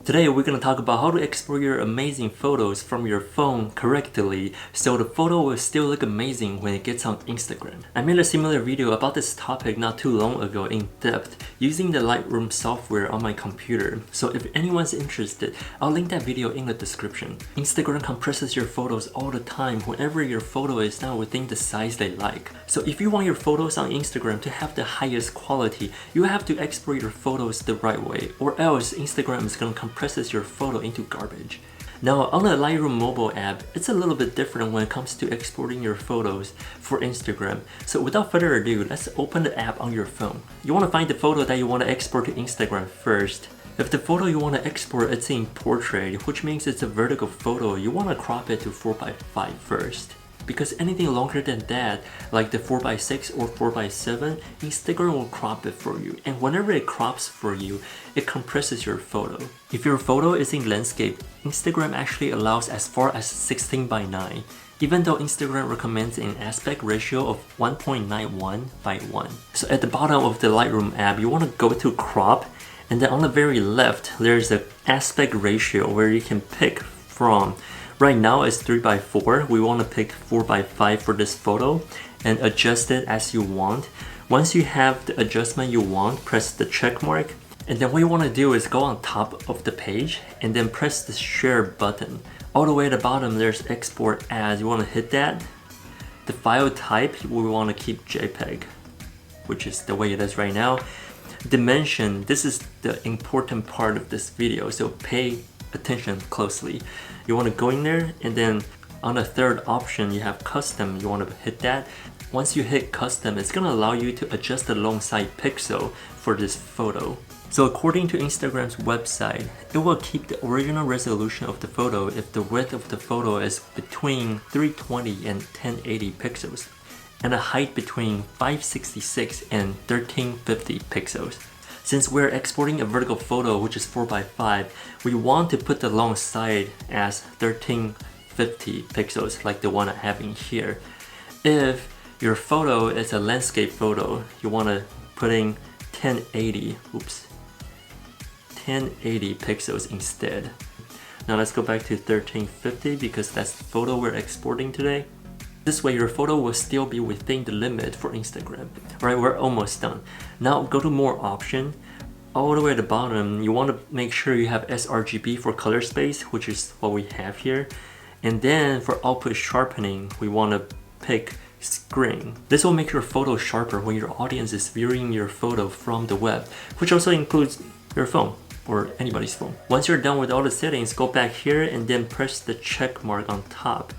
Today we're going to talk about how to export your amazing photos from your phone correctly so the photo will still look amazing when it gets on Instagram. I made a similar video about this topic not too long ago in depth using the Lightroom software on my computer, so if anyone's interested, I'll link that video in the description. Instagram compresses your photos all the time whenever your photo is not within the size they like. So if you want your photos on Instagram to have the highest quality, you have to export your photos the right way, or else Instagram is going to compresses your photo into garbage. Now on the Lightroom mobile app, it's a little bit different when it comes to exporting your photos for Instagram. So without further ado, let's open the app on your phone. You want to find the photo that you want to export to Instagram first. If the photo you want to export is in portrait, which means it's a vertical photo, you want to crop it to 4:5 first. Because anything longer than that, like the 4:6 or 4:7, Instagram will crop it for you. And whenever it crops for you, it compresses your photo. If your photo is in landscape, Instagram actually allows as far as 16:9, even though Instagram recommends an aspect ratio of 1.91:1. So at the bottom of the Lightroom app, you want to go to crop, and then on the very left, there's an aspect ratio where you can pick from. Right now it's 3:4. We want to pick 4:5 for this photo and adjust it as you want. Once you have the adjustment you want, press the check mark. And then what you want to do is go on top of the page and then press the share button. All the way at the bottom there's export as. You want to hit that. The file type we want to keep JPEG, which is the way it is right now. Dimension, this is the important part of this video, so pay attention closely. You want to go in there, and then on the third option you have custom. You want to hit that. Once you hit custom, it's going to allow you to adjust the long side pixel for this photo. So according to Instagram's website, it will keep the original resolution of the photo if the width of the photo is between 320 and 1080 pixels and a height between 566 and 1350 pixels. Since we're exporting a vertical photo which is 4:5, we want to put the long side as 1350 pixels like the one I have in here. If your photo is a landscape photo, you want to put in 1080 pixels instead. Now let's go back to 1350 because that's the photo we're exporting today. This way your photo will still be within the limit for Instagram. Alright, we're almost done. Now go to more option. All the way at the bottom, you want to make sure you have sRGB for color space, which is what we have here. And then for output sharpening, we want to pick screen. This will make your photo sharper when your audience is viewing your photo from the web, which also includes your phone or anybody's phone. Once you're done with all the settings, go back here and then press the check mark on top.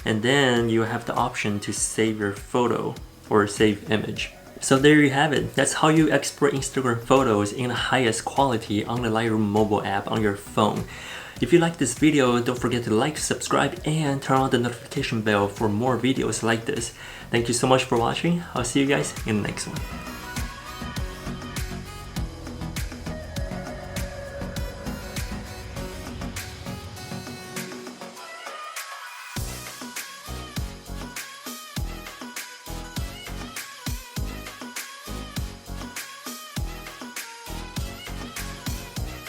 And then you have the option to save your photo or save image. So there you have it. That's how you export Instagram photos in the highest quality on the Lightroom mobile app on your phone. If you like this video, don't forget to like, subscribe, and turn on the notification bell for more videos like this. Thank you so much for watching. I'll see you guys in the next one.